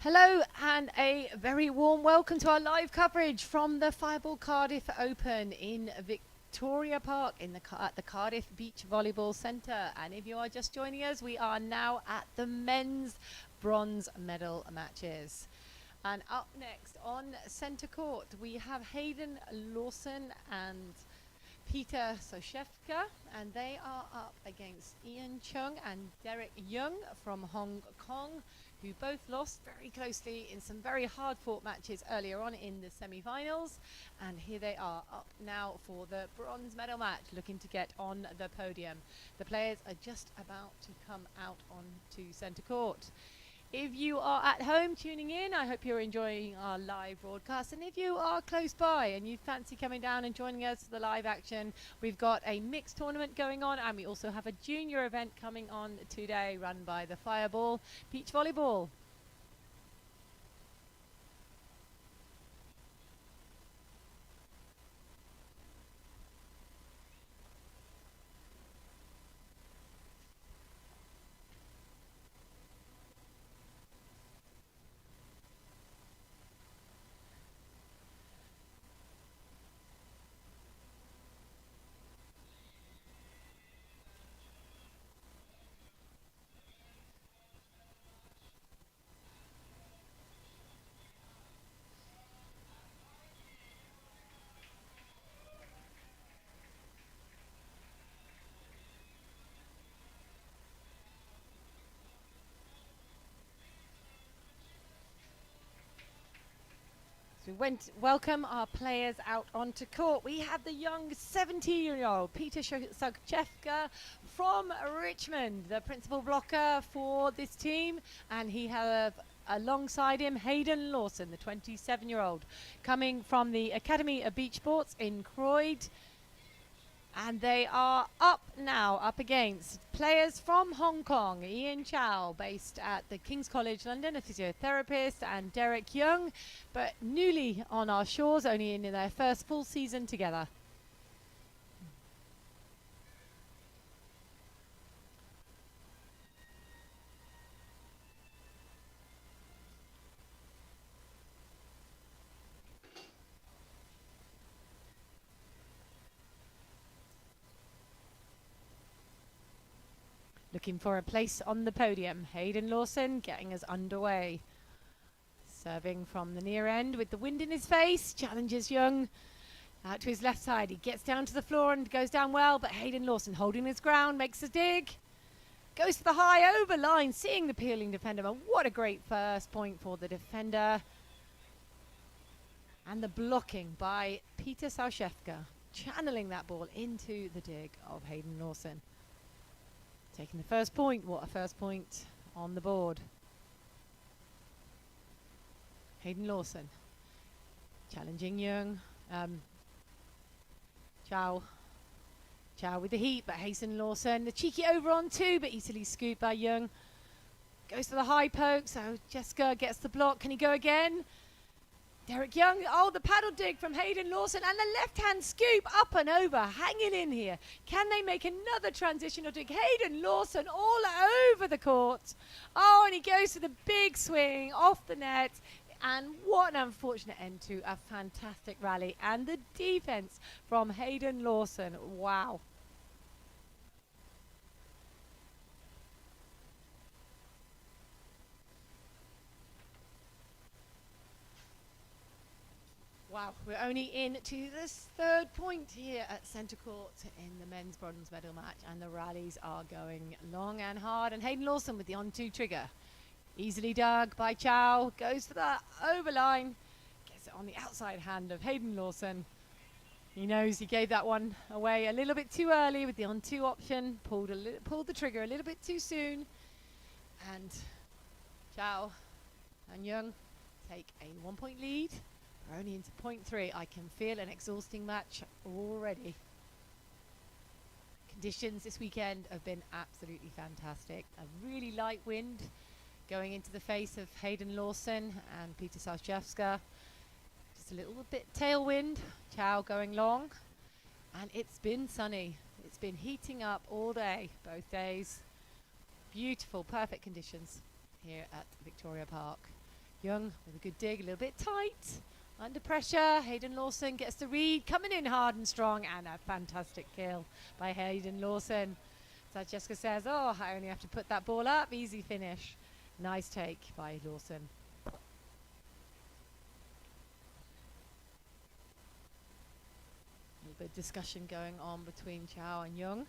Hello and a very warm welcome to our live coverage from the Fireball Cardiff Open in Victoria Park at the Cardiff Beach Volleyball Centre. And if you are just joining us, we are now at the men's bronze medal matches. And up next on centre court, we have Haydn, Lawson and Peter Soczewka, and they are up against Yeung and Yeung from Hong Kong, who both lost very closely in some very hard-fought matches earlier on in the semi-finals. And here they are up now for the bronze medal match, looking to get on the podium. The players are just about to come out onto centre court. If you are at home tuning in, I hope you're enjoying our live broadcast. And if you are close by and you fancy coming down and joining us for the live action, we've got a mixed tournament going on, and we also have a junior event coming on today run by the Fireball Beach Volleyball. So we welcome our players out onto court. We have the young 17-year-old Peter Soczewka from Richmond, the principal blocker for this team, and he has alongside him Haydn Lawson, the 27-year-old, coming from the Academy of Beach Sports in Croydon. And they are up now, up against players from Hong Kong. Chau, based at the King's College London, a physiotherapist, and Yeung, but newly on our shores, only in their first full season together. Looking for a place on the podium. Haydn Lawson getting us underway. Serving from the near end with the wind in his face. Challenges Yeung out to his left side. He gets down to the floor and goes down well, but Haydn Lawson holding his ground, makes a dig. Goes to the high over line, seeing the peeling defender. But what a great first point for the defender. And the blocking by Peter Soczewka, channeling that ball into the dig of Haydn Lawson. Taking the first point. What a first point on the board. Haydn Lawson challenging Yeung. Chau with the heat, but Haydn Lawson, the cheeky over on two, but easily scooped by Yeung. Goes to the high poke, so Jessica gets the block. Can he go again? Yeung, oh, the paddle dig from Haydn Lawson, and the left-hand scoop up and over, hanging in here. Can they make another transitional dig? Haydn Lawson all over the court. Oh, and he goes to the big swing off the net. And what an unfortunate end to a fantastic rally. And the defense from Haydn Lawson, wow. Wow, we're only into this third point here at centre court in the men's bronze medal match, and the rallies are going long and hard. And Haydn Lawson with the on-two trigger. Easily dug by Chau, goes for the overline, gets it on the outside hand of Haydn Lawson. He knows he gave that one away a little bit too early with the on-two option, pulled the trigger a little bit too soon, and Chau and Yeung take a 1-point lead. We're only into point three. I can feel an exhausting match already. Conditions this weekend have been absolutely fantastic. A really light wind going into the face of Haydn Lawson and Peter Soczewka. Just a little bit tailwind. Chau going long. And it's been sunny. It's been heating up all day, both days. Beautiful, perfect conditions here at Victoria Park. Yeung with a good dig, a little bit tight. Under pressure, Haydn Lawson gets the read, coming in hard and strong, and a fantastic kill by Haydn Lawson. Soczewka says, oh, I only have to put that ball up, easy finish. Nice take by Lawson. A little bit of discussion going on between Chau and Yeung.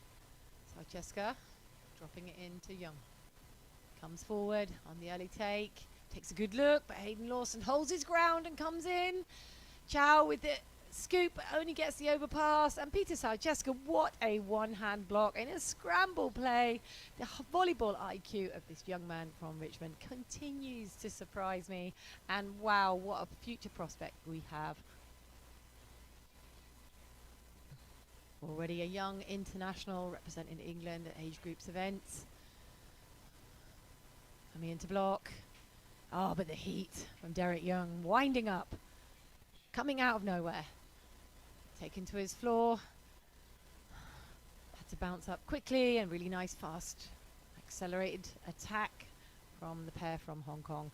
Soczewka dropping it into Yeung. Comes forward on the early take. Takes a good look, but Haydn Lawson holds his ground and comes in. Chau with the scoop, but only gets the overpass. And Peter Soczewka, what a one-hand block in a scramble play. The volleyball IQ of this young man from Richmond continues to surprise me. And wow, what a future prospect we have. Already a young international representing England at age groups events. Coming into block. Oh, but the heat from Derek Yeung, winding up, coming out of nowhere. Taken to his floor. Had to bounce up quickly, and really nice, fast, accelerated attack from the pair from Hong Kong.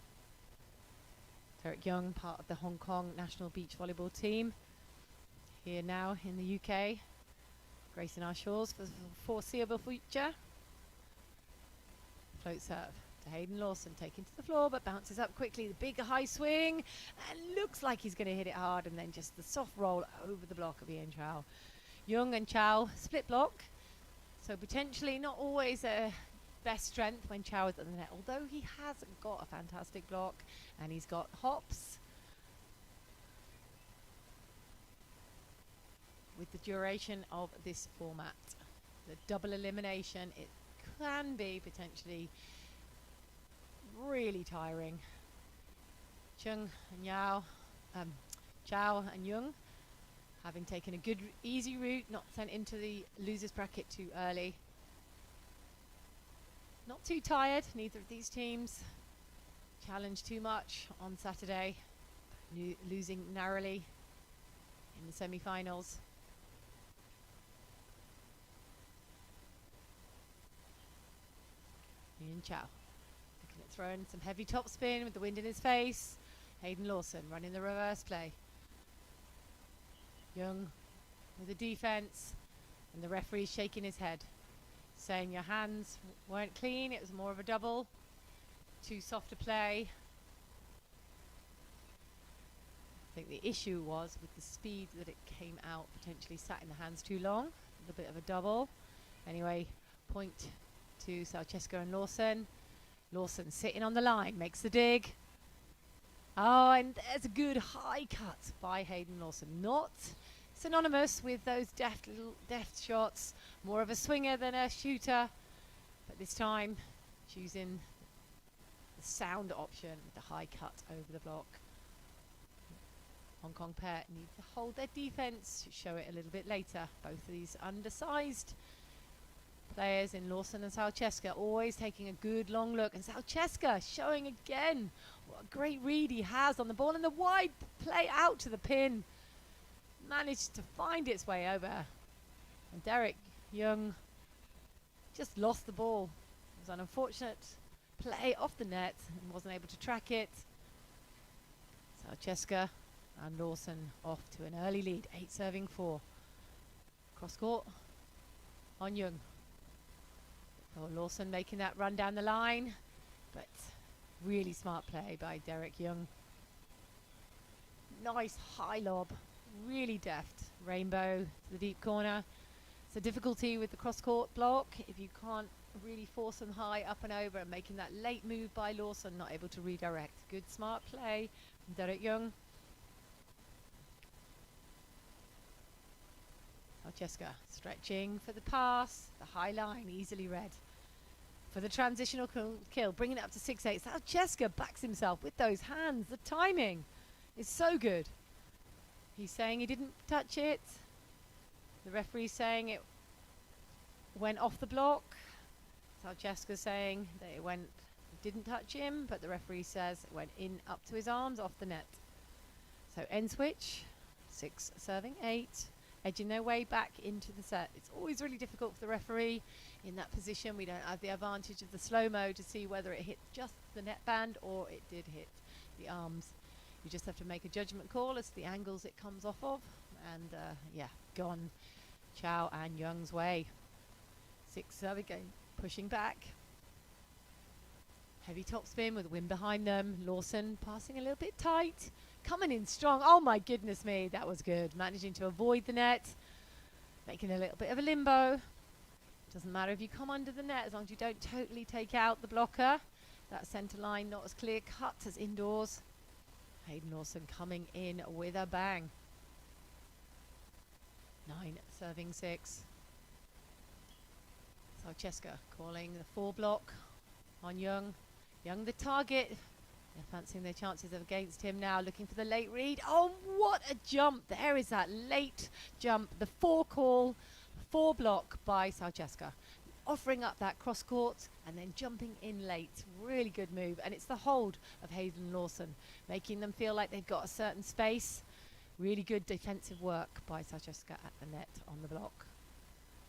Derek Yeung, part of the Hong Kong national beach volleyball team. Here now in the UK, gracing our shores for the foreseeable future. Float serve to Haydn Lawson, taken to the floor, but bounces up quickly. The big high swing, and looks like he's going to hit it hard, and then just the soft roll over the block of Ian Chau. Yeung and Chau split block, so potentially not always a best strength when Chau is at the net, although he has got a fantastic block, and he's got hops. With the duration of this format, the double elimination, it can be potentially really tiring. Chau and Yeung, having taken a good easy route, not sent into the losers bracket too early. Not too tired, neither of these teams challenged too much on Saturday, losing narrowly in the semi-finals. Ian Chau looking at throwing some heavy topspin with the wind in his face. Haydn Lawson running the reverse play. Yeung with the defense, and the referee shaking his head, saying your hands weren't clean, it was more of a double, too soft a play. I think the issue was with the speed that it came out, potentially sat in the hands too long, a little bit of a double. Anyway, point to Soczewka and Lawson. Lawson sitting on the line, makes the dig. Oh, and there's a good high cut by Haydn Lawson. Not synonymous with those deft shots, more of a swinger than a shooter, but this time choosing the sound option with the high cut over the block. Hong Kong pair need to hold their defense, show it a little bit later. Both of these undersized players in Lawson and Soczewka, always taking a good long look, and Soczewka showing again what a great read he has on the ball, and the wide play out to the pin managed to find its way over, and Derek Yeung just lost the ball. It was an unfortunate play off the net and wasn't able to track it. Soczewka and Lawson off to an early lead, 8-4. Cross court on Yeung. Oh, Lawson making that run down the line, but really smart play by Derek Yeung. Nice high lob, really deft. Rainbow to the deep corner. It's a difficulty with the cross court block if you can't really force them high up and over, and making that late move by Lawson, not able to redirect. Good smart play from Derek Yeung. Soczewka stretching for the pass, the high line easily read for the transitional kill, bringing it up to 6-8. Soczewka backs himself with those hands. The timing is so good. He's saying he didn't touch it. The referee's saying it went off the block. Soczewka saying that it didn't touch him, but the referee says it went in up to his arms off the net. So end switch, 6-8. Edging their way back into the set. It's always really difficult for the referee in that position. We don't have the advantage of the slow-mo to see whether it hit just the net band or it did hit the arms. You just have to make a judgment call as to the angles it comes off of. And yeah, gone Chau and Yeung's way. 6 serving game, pushing back. Heavy topspin with the wind behind them. Lawson passing a little bit tight. Coming in strong. Oh my goodness me, that was good. Managing to avoid the net. Making a little bit of a limbo. Doesn't matter if you come under the net as long as you don't totally take out the blocker. That centre line not as clear cut as indoors. Haydn Lawson coming in with a bang. 9 serving 6. Soczewka calling the 4 block on Yeung. Yeung the target. They're fancying their chances against him now, looking for the late read. Oh, what a jump. There is that late jump. The 4 call, 4 block by Soczewka. Offering up that cross court and then jumping in late. Really good move. And it's the hold of Haydn Lawson, making them feel like they've got a certain space. Really good defensive work by Soczewka at the net on the block.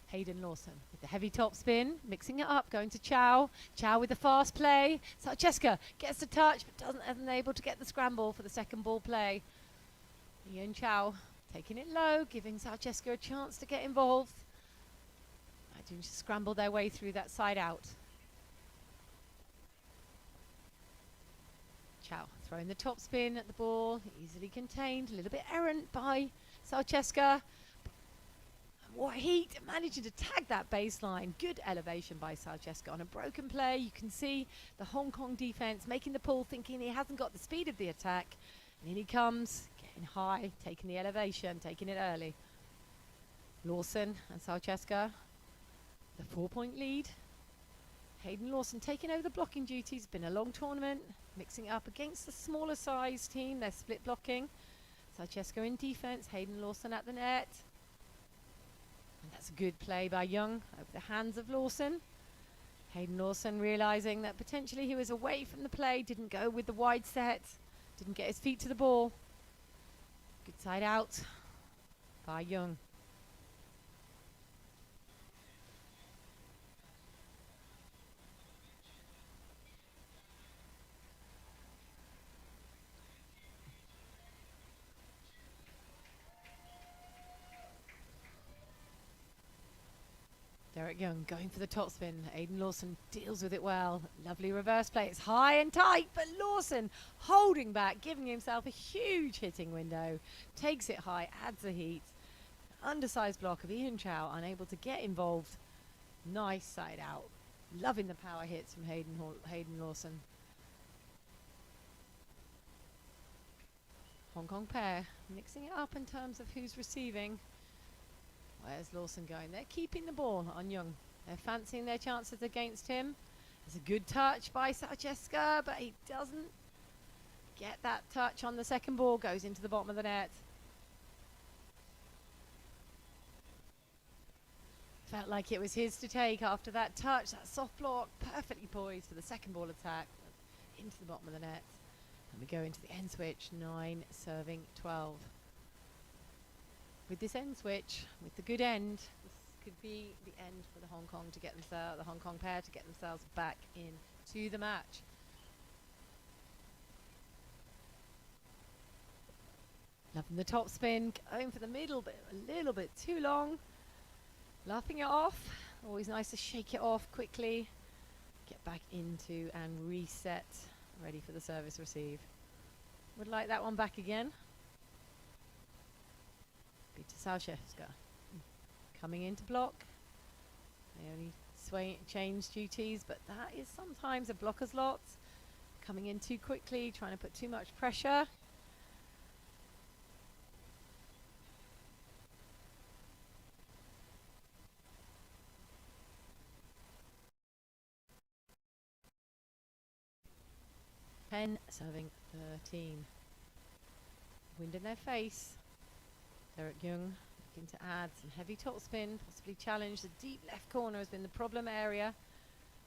Haydn Lawson with the heavy top spin, mixing it up, going to Chau. Chau with the fast play. Soczewka gets the touch, but isn't able to get the scramble for the second ball play. Yeung Chau taking it low, giving Soczewka a chance to get involved. Managing to scramble their way through that side out. Chau throwing the top spin at the ball, easily contained, a little bit errant by Soczewka. What heat, managing to tag that baseline. Good elevation by Soczewka on a broken play. You can see the Hong Kong defense making the pull, thinking he hasn't got the speed of the attack. And in he comes, getting high, taking the elevation, taking it early. Lawson and Soczewka, the 4-point lead. Haydn Lawson taking over the blocking duties. Been a long tournament, mixing it up against the smaller size team. They're split blocking. Soczewka in defense, Haydn Lawson at the net. And that's a good play by Yeung over the hands of Lawson. Haydn Lawson realising that potentially he was away from the play, didn't go with the wide set, didn't get his feet to the ball. Good side out by Yeung. Yeung going for the topspin. Haydn Lawson deals with it well. Lovely reverse play. It's high and tight, but Lawson holding back, giving himself a huge hitting window. Takes it high, adds the heat. Undersized block of Yeung Chau, unable to get involved. Nice side out. Loving the power hits from Haydn Lawson. Hong Kong pair mixing it up in terms of who's receiving. Where's Lawson going? They're keeping the ball on Yeung. They're fancying their chances against him. There's a good touch by Soczewka, but he doesn't get that touch on the second ball. Goes into the bottom of the net. Felt like it was his to take after that touch. That soft block, perfectly poised for the second ball attack. Into the bottom of the net. And we go into the end switch. 9 serving 12. With this end switch, with the good end, this could be the end for the Hong Kong to get themselves, the Hong Kong pair to get themselves back into the match. Loving the top spin, going for the middle, but a little bit too long. Laughing it off. Always nice to shake it off quickly. Get back into and reset. Ready for the service receive. Would like that one back again. To Soczewka. Coming into block. They only change duties, but that is sometimes a blocker's lot. Coming in too quickly, trying to put too much pressure. Ten serving 13. Wind in their face. Yeung looking to add some heavy topspin, possibly challenge. The deep left corner has been the problem area.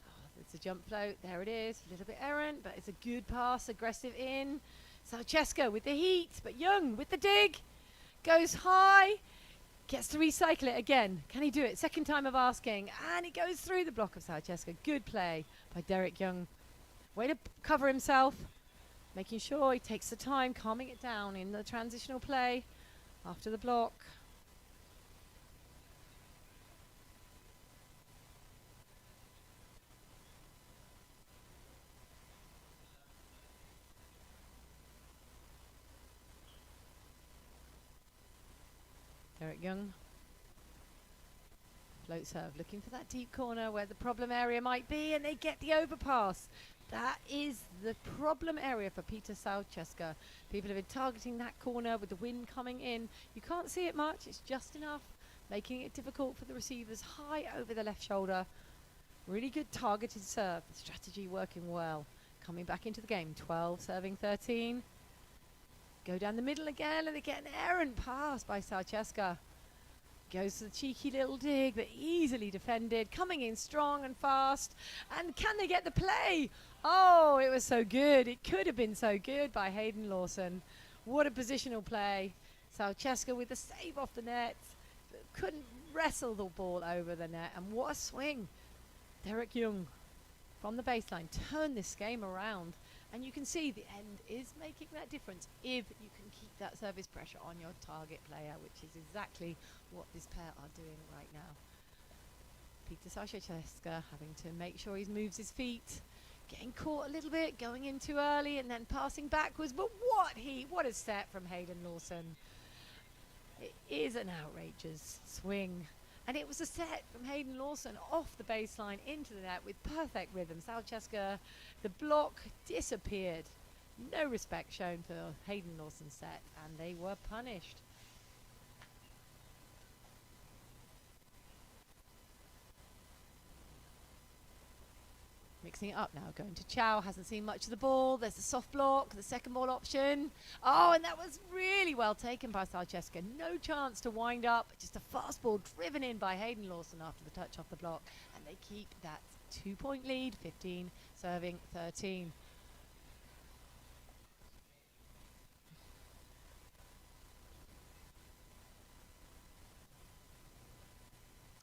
Oh, it's a jump float. There it is. A little bit errant, but it's a good pass. Aggressive in. Soczewka with the heat, but Yeung with the dig. Goes high. Gets to recycle it again. Can he do it? Second time of asking. And he goes through the block of Soczewka. Good play by Yeung. Way to cover himself. Making sure he takes the time, calming it down in the transitional play after the block. Yeung. Float serve, looking for that deep corner where the problem area might be, and they get the overpass. That is the problem area for Peter Soczewka. People have been targeting that corner with the wind coming in. You can't see it much, it's just enough, making it difficult for the receivers high over the left shoulder. Really good targeted serve, the strategy working well. Coming back into the game, 12 serving 13. Go down the middle again, and they get an errant pass by Soczewka. Goes to the cheeky little dig, but easily defended, coming in strong and fast. And can they get the play? Oh, it was so good. It could have been so good by Haydn Lawson. What a positional play. Soczewka with the save off the net. Couldn't wrestle the ball over the net. And what a swing. Yeung from the baseline turned this game around. And you can see the end is making that difference if you can keep that service pressure on your target player, which is exactly what this pair are doing right now. Peter Soczewka having to make sure he moves his feet, getting caught a little bit, going in too early and then passing backwards. But what a set from Haydn Lawson. It is an outrageous swing. And it was a set from Haydn Lawson off the baseline into the net with perfect rhythm. Soczewka, the block disappeared. No respect shown for Haydn Lawson's set, and they were punished. Mixing it up now, going to Chau, hasn't seen much of the ball. There's the soft block, the second ball option. Oh, and that was really well taken by Soczewka. No chance to wind up, just a fast ball driven in by Haydn Lawson after the touch off the block. And they keep that 2-point lead, 15 serving 13.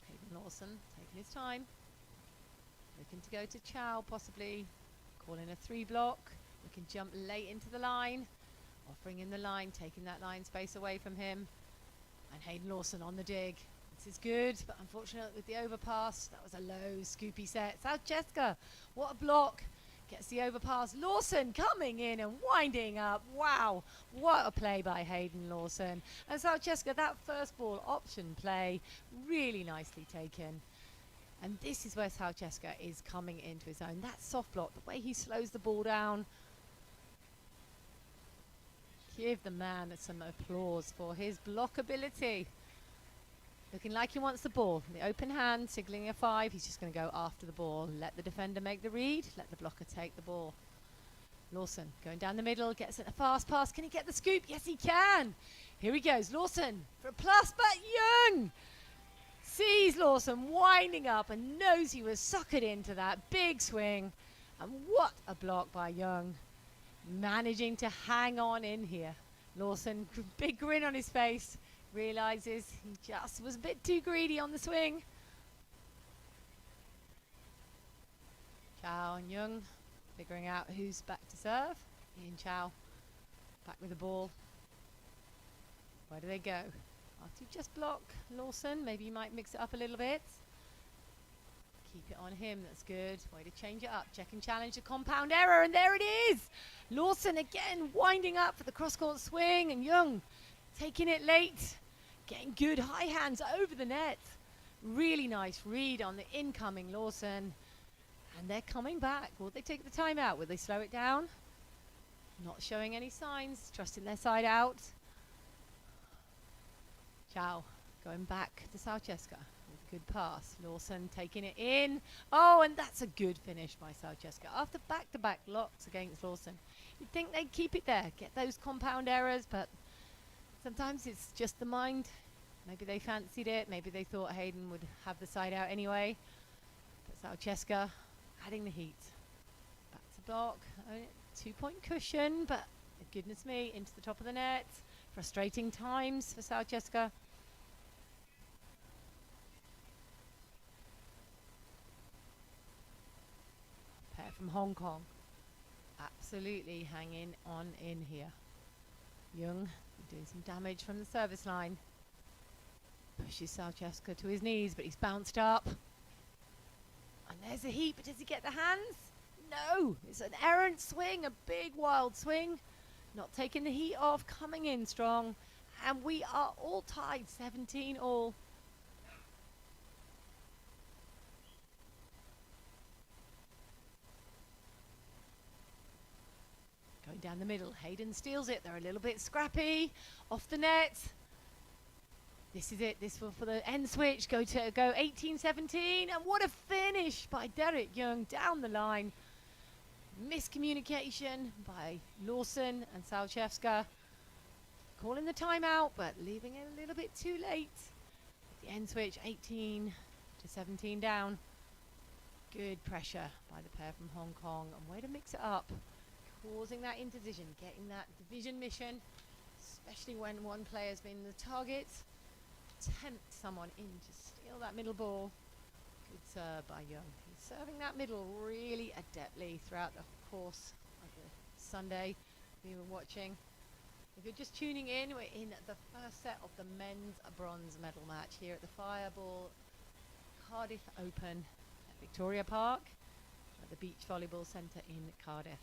Haydn Lawson taking his time. Looking to go to Chau, possibly calling a 3 block. We can jump late into the line, offering in the line, taking that line space away from him. And Haydn Lawson on the dig. This is good, but unfortunately with the overpass, that was a low, scoopy set. Soczewka, what a block. Gets the overpass. Lawson coming in and winding up. Wow, what a play by Haydn Lawson. And Soczewka, that first ball option play, really nicely taken. And this is where Soczewka is coming into his own. That soft block, the way he slows the ball down. Give the man some applause for his block ability. Looking like he wants the ball. The open hand, signaling a 5. He's just going to go after the ball. Let the defender make the read. Let the blocker take the ball. Lawson going down the middle, gets it a fast pass. Can he get the scoop? Yes, he can. Here he goes. Lawson for a plus, but Yeung sees Lawson winding up and knows he was suckered into that big swing. And what a block by Yeung. Managing to hang on in here. Lawson, big grin on his face, realizes he just was a bit too greedy on the swing. Chau and Yeung figuring out who's back to serve. Chau back with the ball. Where do they go? After you just block Lawson, maybe you might mix it up a little bit. Keep it on him, that's good. Way to change it up. Check and challenge the compound error, and there it is! Lawson again winding up for the cross-court swing, and Yeung taking it late. Getting good high hands over the net. Really nice read on the incoming Lawson. And they're coming back. Will they take the time out? Will they slow it down? Not showing any signs, trusting their side out. Chau going back to Soczewka with a good pass. Lawson taking it in. Oh, and that's a good finish by Soczewka. After back-to-back blocks against Lawson, you'd think they'd keep it there, get those compound errors, but sometimes it's just the mind. Maybe they fancied it. Maybe they thought Haydn would have the side out anyway. But Soczewka adding the heat. Back to block. 2-point cushion, but goodness me, into the top of the net. Frustrating times for Soczewka. Pair from Hong Kong. absolutely hanging on in here. Yeung doing some damage from the service line. Pushes Soczewka to his knees, but he's bounced up. And there's a heat, but does he get the hands? No, it's an errant swing, a big wild swing. Not taking the heat off, coming in strong. And we are all tied, 17 all. Going down the middle, Haydn steals it. They're a little bit scrappy, off the net. This is it, this will for the end switch, go 18-17, and what a finish by Yeung down the line. Miscommunication by Lawson and Soczewka. Calling the timeout, but leaving it a little bit too late. The end switch, 18-17 down. Good pressure by the pair from Hong Kong, and way to mix it up. Causing that indecision, getting that division mission, especially when one player's been the target. Tempt someone in to steal that middle ball. Good serve by Yeung. He's serving that middle really adeptly throughout the course of the Sunday we were watching. If you're just tuning in, we're in the first set of the men's bronze medal match here at the Fireball Cardiff Open at Victoria Park at the Beach Volleyball Centre in Cardiff.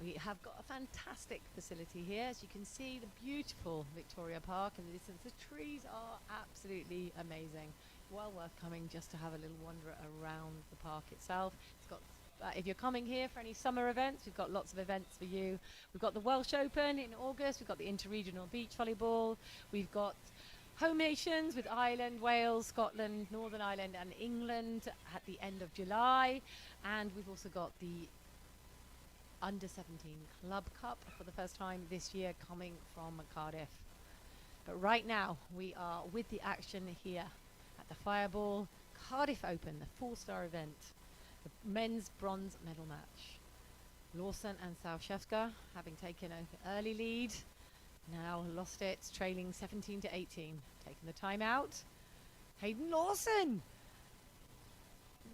We have got a fantastic facility here. As you can see, the beautiful Victoria Park in the distance. The trees are absolutely amazing. Well worth coming just to have a little wander around the park itself. It's got, if you're coming here for any summer events, we've got lots of events for you. We've got the Welsh Open in August. We've got the Interregional Beach Volleyball. We've got home nations with Ireland, Wales, Scotland, Northern Ireland and England at the end of July. And we've also got the Under 17 Club Cup for the first time this year coming from Cardiff. But right now we are with the action here at the Fireball Cardiff Open, the 4-star event, the men's bronze medal match. Lawson and Soczewka having taken an early lead, now lost it, trailing 17-18, taking the timeout. Haydn Lawson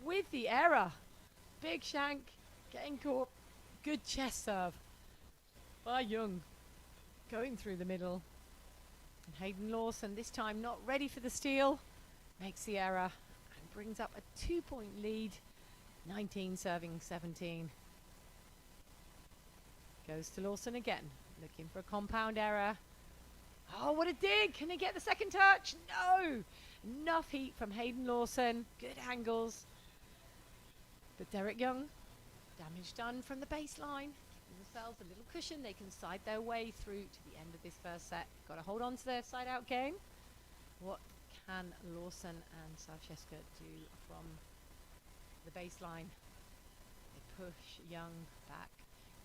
with the error, big shank, getting caught. Good chest serve by Yeung, going through the middle. And Haydn Lawson, this time not ready for the steal, makes the error and brings up a 2-point lead, 19 serving 17. Goes to Lawson again, looking for a compound error. Oh, what a dig! Can he get the second touch? No! Enough heat from Haydn Lawson, good angles. But Yeung, damage done from the baseline, giving themselves a little cushion. They can side their way through to the end of this first set. Got to hold on to their side-out game. What can Lawson and Soczewka do from the baseline? They push Yeung back.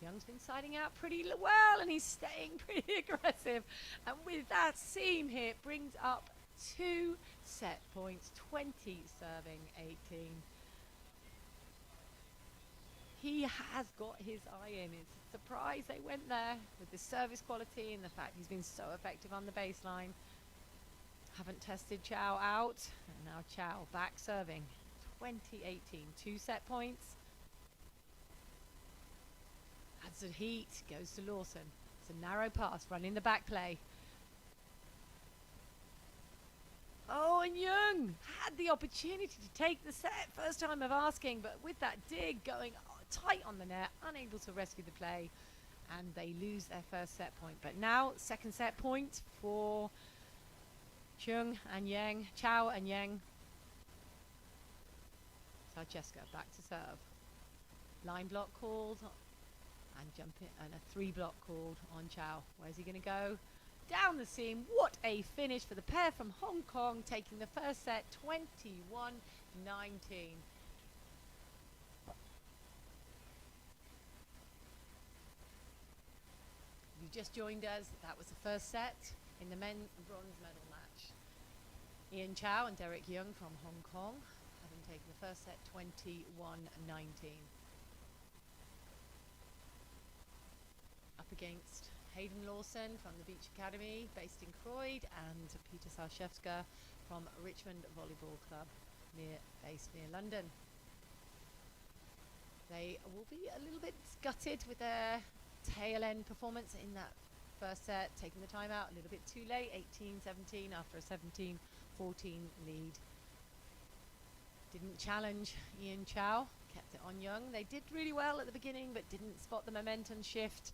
Yeung's been siding out pretty well, and he's staying pretty aggressive. And with that seam hit, brings up 2 set points, 20 serving 18. He has got his eye in. It's a surprise they went there with the service quality and the fact he's been so effective on the baseline. Haven't tested Chau out, and now Chau back serving. 20-18, 2 set points. Adds the heat, goes to Lawson. It's a narrow pass, running the back play. Oh, and Yeung had the opportunity to take the set, first time of asking, but with that dig going tight on the net, unable to rescue the play, and they lose their first set point. But now, second set point for Chau and Yeung. Soczewka back to serve. Line block called, and jump it, and a 3 block called on Chau. Where's he going to go? Down the seam. What a finish for the pair from Hong Kong, taking the first set 21-19. You just joined us. That was the first set in the men's bronze medal match. Chau and Yeung from Hong Kong having taken the first set 21-19. Up against Haydn Lawson from the Beach Academy based in Croyd, and Peter Soczewka from Richmond Volleyball Club based near London. They will be a little bit gutted with their tail end performance in that first set, taking the time out a little bit too late, 18-17 after a 17-14 lead. Didn't challenge Chau, kept it on Yeung. They did really well at the beginning, but didn't spot the momentum shift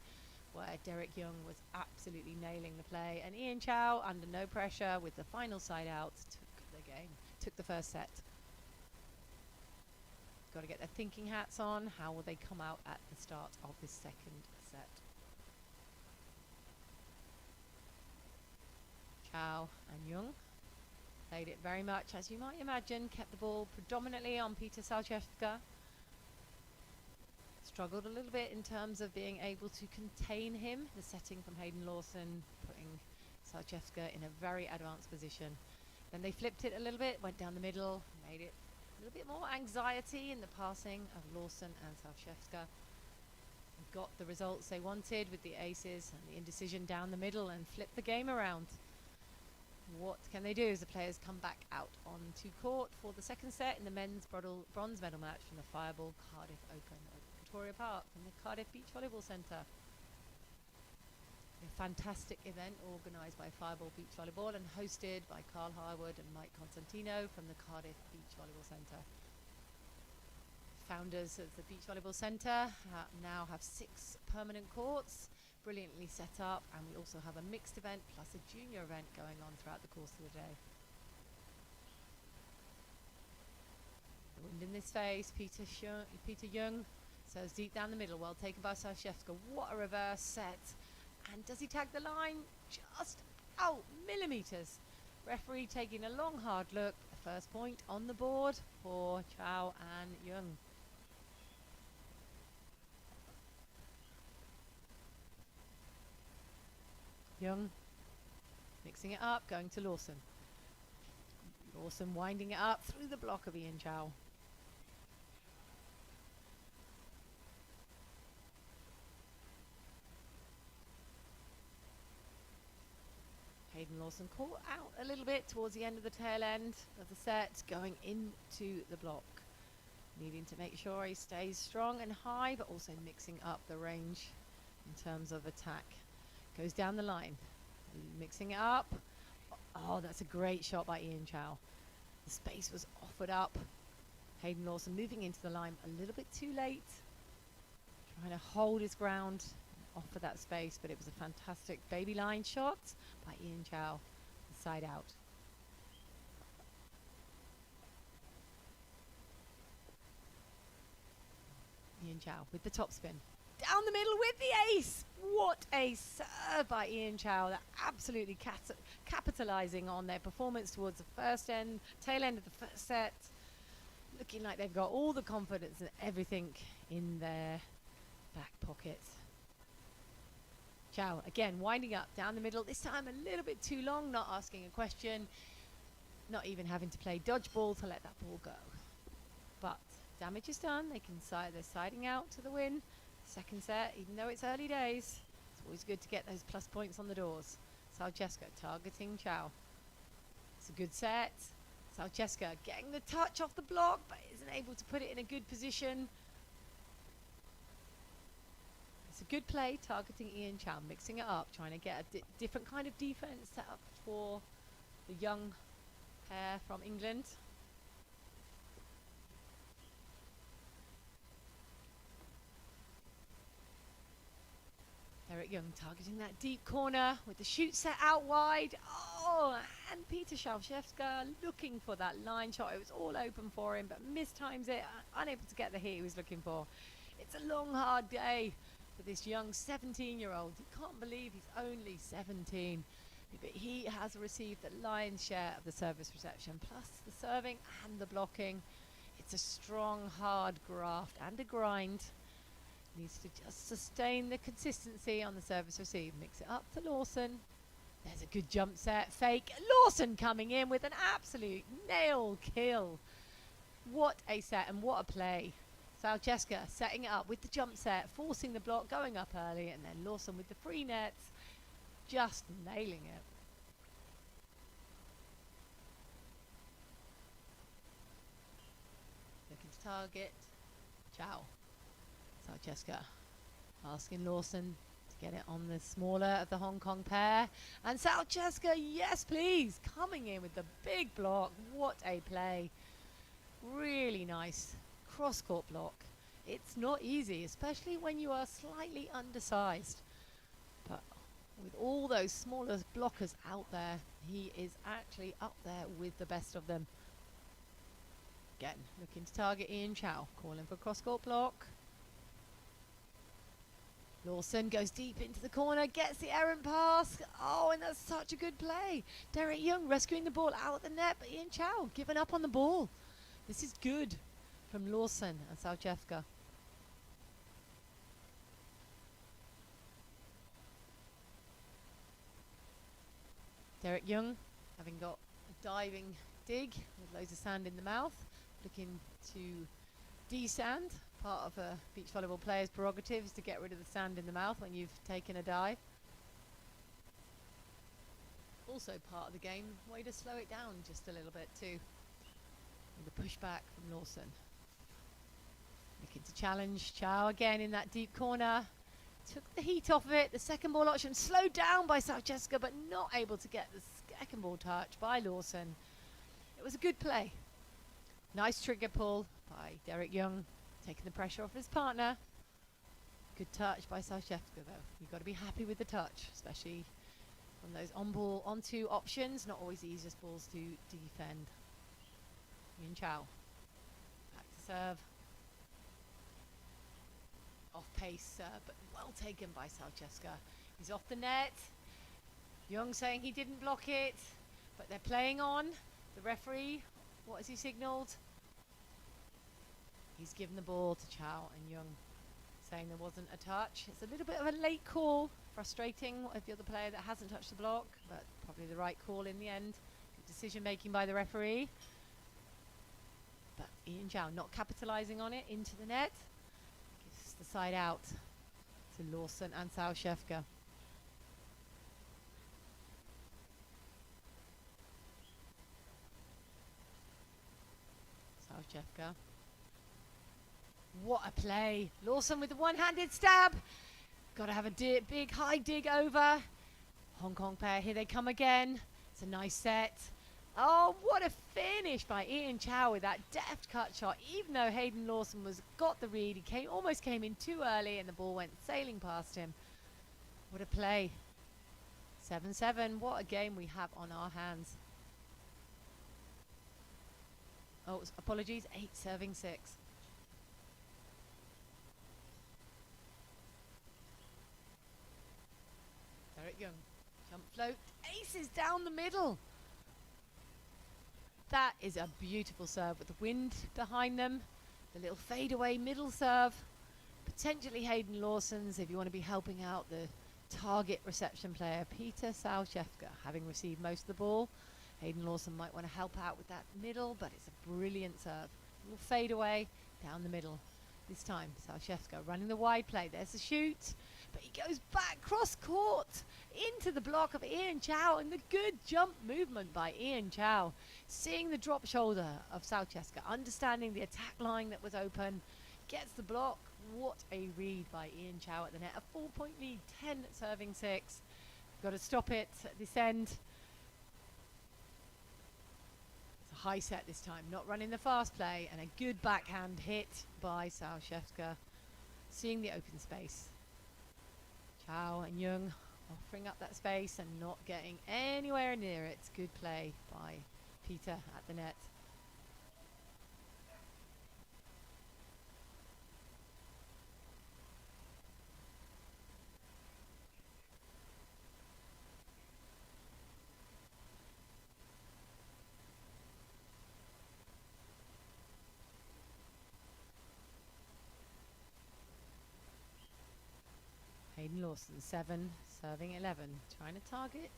where Yeung was absolutely nailing the play. And Chau, under no pressure with the final side out, took the game, took the first set. Got to get their thinking hats on. How will they come out at the start of this second set? Chau and Yeung played it very much as you might imagine, kept the ball predominantly on Peter Soczewka. Struggled a little bit in terms of being able to contain him. The setting from Haydn Lawson, putting Soczewka in a very advanced position. Then they flipped it a little bit, went down the middle, made it a little bit more anxiety in the passing of Lawson and Soczewka. Got the results they wanted with the aces and the indecision down the middle and flipped the game around. What can they do as the players come back out onto court for the second set in the men's bronze medal match from the Fireball Cardiff Open at Victoria Park from the Cardiff Beach Volleyball Centre. A fantastic event organised by Fireball Beach Volleyball and hosted by Carl Harwood and Mike Constantino from the Cardiff Beach Volleyball Centre. Founders of the Beach Volleyball Centre now have 6 permanent courts, brilliantly set up, and we also have a mixed event plus a junior event going on throughout the course of the day. The wind in this face, Peter Yeung serves deep down the middle, well taken by Soczewka. What a reverse set. And does he tag the line? Just out millimetres. Referee taking a long hard look. The first point on the board for Chau and Yeung. Yeung mixing it up, going to Lawson. Lawson winding it up through the block of Chau. Haydn Lawson caught out a little bit towards the end of the tail end of the set, going into the block. Needing to make sure he stays strong and high, but also mixing up the range in terms of attack. Goes down the line, mixing it up. Oh, that's a great shot by Chau. The space was offered up. Haydn Lawson moving into the line a little bit too late. Trying to hold his ground, offer that space, but it was a fantastic baby line shot by Chau, the side out. Chau with the topspin. Down the middle with the ace. What a serve by Chau. They're absolutely capitalising on their performance towards the tail end of the first set. Looking like they've got all the confidence and everything in their back pockets. Chau again winding up down the middle. This time a little bit too long, not asking a question, not even having to play dodgeball to let that ball go. But damage is done. They're siding out to the win. Second set, even though it's early days, it's always good to get those plus points on the doors. Soczewka targeting Chau. It's a good set. Soczewka getting the touch off the block, but isn't able to put it in a good position. It's a good play, targeting Chau, mixing it up, trying to get a different kind of defense set up for the young pair from England. Yeung targeting that deep corner with the shoot set out wide. Oh, and Peter Soczewka looking for that line shot. It was all open for him, but mistimes it, unable to get the hit he was looking for. It's a long, hard day for this young 17-year-old. You can't believe he's only 17, but he has received the lion's share of the service reception, plus the serving and the blocking. It's a strong, hard graft and a grind. Needs to just sustain the consistency on the service receive. Mix it up to Lawson. There's a good jump set. Fake. Lawson coming in with an absolute nail kill. What a set and what a play. Soczewka setting it up with the jump set, forcing the block, going up early, and then Lawson with the free nets, just nailing it. Looking to target Chau. Soczewka asking Lawson to get it on the smaller of the Hong Kong pair. And Soczewka, yes please, coming in with the big block. What a play. Really nice cross-court block. It's not easy, especially when you are slightly undersized. But with all those smaller blockers out there, he is actually up there with the best of them. Again, looking to target Yeung, calling for cross-court block. Lawson goes deep into the corner, gets the errant pass. Oh, and that's such a good play. Yeung rescuing the ball out of the net, but Chau giving up on the ball. This is good from Lawson and Soczewka. Yeung, having got a diving dig with loads of sand in the mouth, looking to de-sand. Part of a beach volleyball player's prerogative is to get rid of the sand in the mouth when you've taken a dive. Also part of the game, way to slow it down just a little bit too. With the pushback from Lawson. Looking to challenge Chau again in that deep corner. Took the heat off of it. The second ball option slowed down by Soczewka, but not able to get the second ball touch by Lawson. It was a good play. Nice trigger pull by Yeung, taking the pressure off his partner. Good touch by Soczewka though. You've got to be happy with the touch, especially on those on-ball, on-two options. Not always the easiest balls to defend. Chau. Back to serve. Off pace serve, but well taken by Soczewka. He's off the net. Yeung saying he didn't block it, but they're playing on. The referee, what has he signalled? He's given the ball to Chau and Yeung, saying there wasn't a touch. It's a little bit of a late call. Frustrating if you're the player that hasn't touched the block, but probably the right call in the end. Good decision making by the referee. But Chau not capitalising on it, into the net. Gives the side out to Lawson and Soczewka. Soczewka. What a play. Lawson with the one-handed stab. Got to have a big high dig over. Hong Kong pair, here they come again. It's a nice set. Oh, what a finish by Chau with that deft cut shot. Even though Haydn Lawson got the read, he almost came in too early and the ball went sailing past him. What a play. 7-7. What a game we have on our hands. Oh, apologies. 8 serving 6. Yeung, jump float, aces down the middle. That is a beautiful serve with the wind behind them. The little fadeaway middle serve. Potentially Haydn Lawson's if you want to be helping out the target reception player, Peter Soczewka, having received most of the ball. Haydn Lawson might want to help out with that middle, but it's a brilliant serve. Little fadeaway down the middle. This time, Soczewka running the wide play. There's the shoot, but he goes back cross court into the block of Chau, and the good jump movement by Chau. Seeing the drop shoulder of Soczewka, understanding the attack line that was open, gets the block. What a read by Chau at the net. A 4-point lead, 10 serving 6. Got to stop it at this end. High set this time, not running the fast play, and a good backhand hit by Soczewka. Seeing the open space. Chau and Yeung offering up that space and not getting anywhere near it. Good play by Peter at the net. Haydn Lawson, 7, serving 11. Trying to target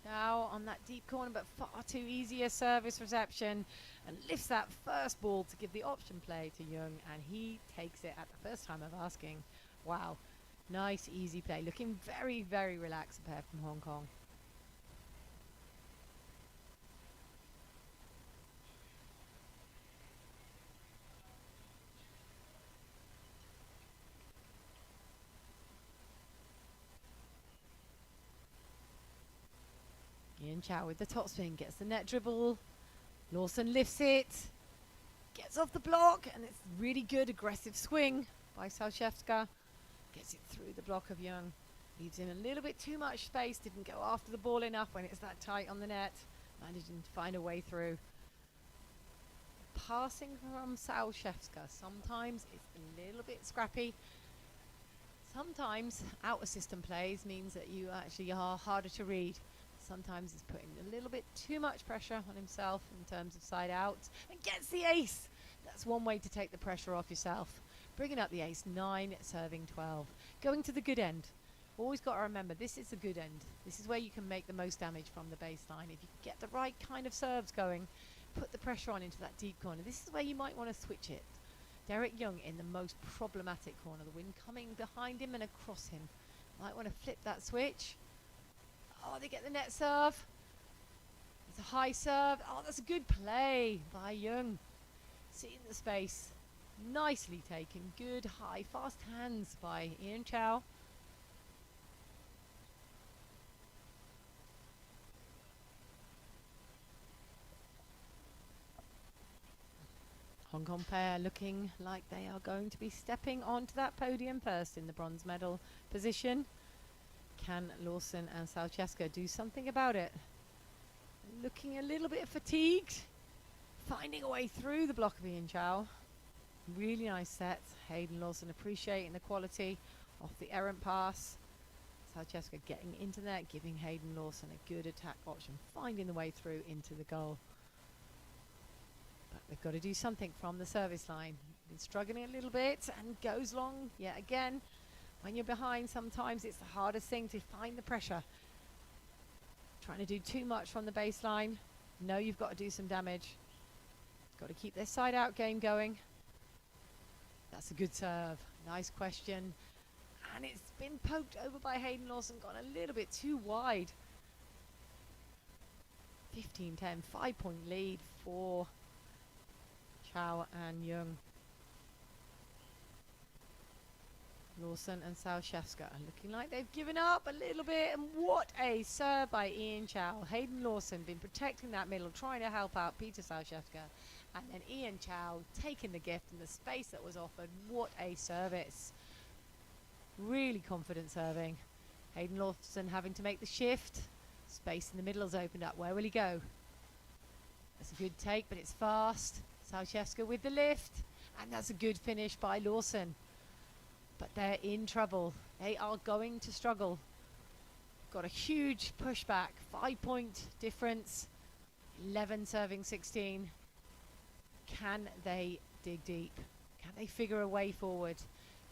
Chau on that deep corner, but far too easy a service reception. And lifts that first ball to give the option play to Yeung, and he takes it at the first time of asking. Wow, nice, easy play. Looking very, very relaxed pair from Hong Kong. Chau with the topspin, gets the net dribble. Lawson lifts it, gets off the block, and it's really good aggressive swing by Soczewka. Gets it through the block of Yeung. Leaves in a little bit too much space, didn't go after the ball enough when it's that tight on the net. Managing to find a way through. Passing from Soczewka, sometimes it's a little bit scrappy. Sometimes outer system plays means that you actually are harder to read. Sometimes he's putting a little bit too much pressure on himself in terms of side out, and gets the ace. That's one way to take the pressure off yourself. Bringing up the ace, 9, serving 12. Going to the good end. Always got to remember, this is the good end. This is where you can make the most damage from the baseline. If you get the right kind of serves going, put the pressure on into that deep corner. This is where you might want to switch it. Yeung in the most problematic corner. The wind coming behind him and across him. Might want to flip that switch. Oh, they get the net serve. It's a high serve. Oh, that's a good play by Yeung. Seeing the space. Nicely taken. Good, high, fast hands by Chau. Hong Kong pair looking like they are going to be stepping onto that podium first in the bronze medal position. Can Lawson and Soczewka do something about it? Looking a little bit fatigued. Finding a way through the block of Chau. Really nice set. Haydn, Lawson appreciating the quality of the errant pass. Soczewka getting into there, giving Haydn, Lawson a good attack option. Finding the way through into the goal. But they've got to do something from the service line. Been struggling a little bit and goes long yet again. When you're behind, sometimes it's the hardest thing to find the pressure. Trying to do too much from the baseline. No, you've got to do some damage. Got to keep their side out game going. That's a good serve. Nice question. And it's been poked over by Haydn, Lawson. Gone a little bit too wide. 15-10, 5-point lead for Chau and Yeung. Lawson and Soczewka are looking like they've given up a little bit, and what a serve by Chau. Haydn Lawson been protecting that middle, trying to help out Peter Soczewka, and then Chau taking the gift and the space that was offered. What a service. Really confident serving. Haydn Lawson having to make the shift. Space in the middle has opened up. Where will he go? That's a good take, but it's fast. Soczewka with the lift, and that's a good finish by Lawson. But they're in trouble. They are going to struggle. Got a huge pushback. 5-point difference. 11 serving 16. Can they dig deep? Can they figure a way forward?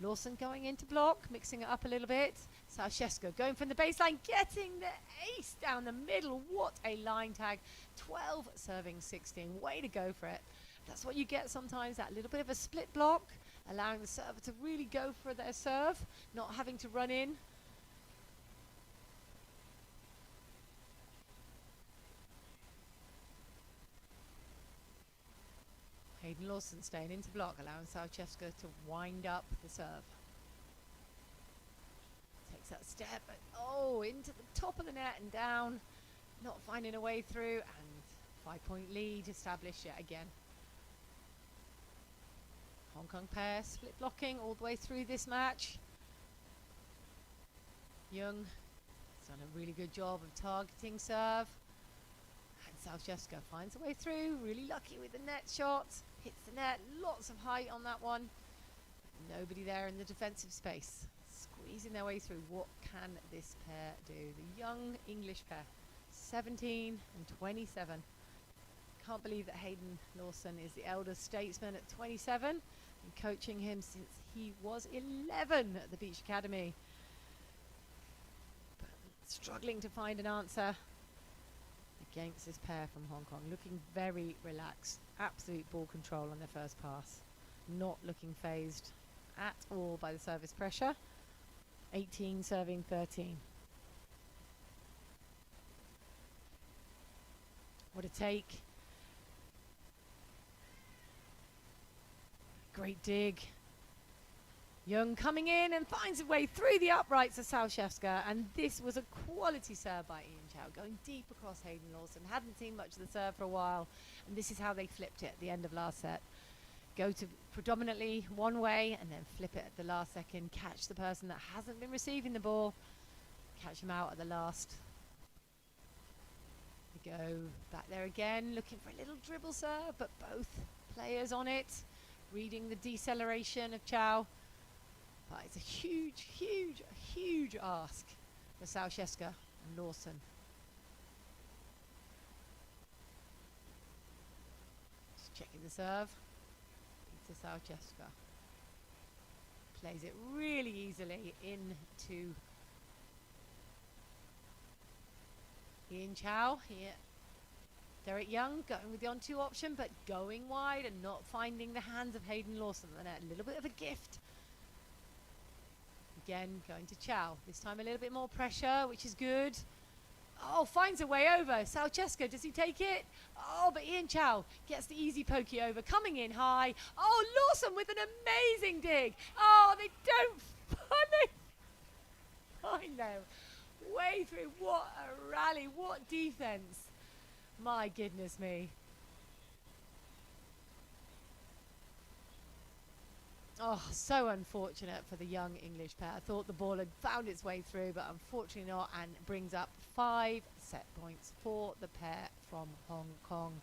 Lawson going into block, mixing it up a little bit. Soczewka going from the baseline, getting the ace down the middle. What a line tag. 12 serving 16. Way to go for it. That's what you get sometimes, that little bit of a split block, allowing the server to really go for their serve, not having to run in. Haydn Lawson staying into block, allowing Soczewka to wind up the serve. Takes that step, but oh, into the top of the net and down, not finding a way through, and 5-point lead established yet again. Hong Kong pair split blocking all the way through this match. Yeung has done a really good job of targeting serve. And Soczewka finds a way through, really lucky with the net shot. Hits the net, lots of height on that one. Nobody there in the defensive space. Squeezing their way through. What can this pair do? The young English pair, 17 and 27. Can't believe that Haydn Lawson is the elder statesman at 27. Been coaching him since he was 11 at the Beach Academy. But struggling to find an answer against this pair from Hong Kong. Looking very relaxed. Absolute ball control on their first pass. Not looking phased at all by the service pressure. 18 serving 13. What a take. Great dig. Yeung coming in and finds a way through the uprights of Soczewka, and this was a quality serve by Chau, going deep across Haydn Lawson. Hadn't seen much of the serve for a while, and this is how they flipped it at the end of last set. Go to predominantly one way and then flip it at the last second, catch the person that hasn't been receiving the ball, catch him out at the last. We go back there again, looking for a little dribble serve, but both players on it, reading the deceleration of Chau. But it's a huge, huge, huge ask for Soczewka and Lawson. Just checking the serve. To Soczewka. Plays it really easily into Chau here. Derek Yeung going with the on-2 option, but going wide and not finding the hands of Haydn Lawson. And a little bit of a gift. Again, going to Chau. This time a little bit more pressure, which is good. Oh, finds a way over. Soczewka, does he take it? Oh, but Chau gets the easy pokey over, coming in high. Oh, Lawson with an amazing dig. Oh, they don't find them. Way through. What a rally. What defense. My goodness me. Oh, so unfortunate for the young English pair. I thought the ball had found its way through, but unfortunately not, and brings up 5 set points for the pair from Hong Kong.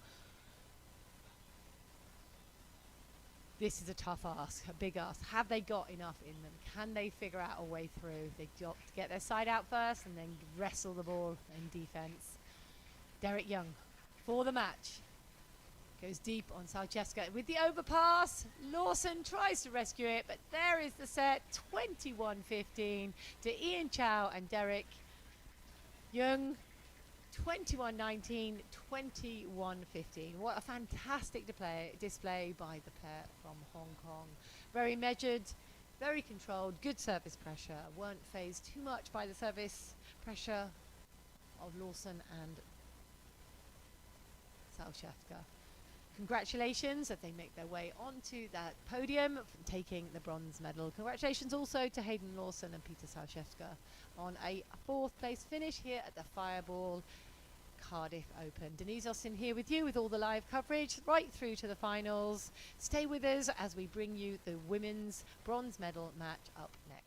This is a tough ask, a big ask. Have they got enough in them? Can they figure out a way through? They've got to get their side out first and then wrestle the ball in defence. Derek Yeung for the match. Goes deep on Soczewka with the overpass. Lawson tries to rescue it, but there is the set. 21-15 to Chau and Derek Yeung. 21-19, 21-15. What a fantastic display by the pair from Hong Kong. Very measured, very controlled, good service pressure. Weren't phased too much by the service pressure of Lawson and Soczewka. Congratulations as they make their way onto that podium, taking the bronze medal. Congratulations also to Haydn Lawson and Peter Soczewka on a 4th place finish here at the Fireball Cardiff Open. Denise Austin here with you with all the live coverage right through to the finals. Stay with us as we bring you the women's bronze medal match up next.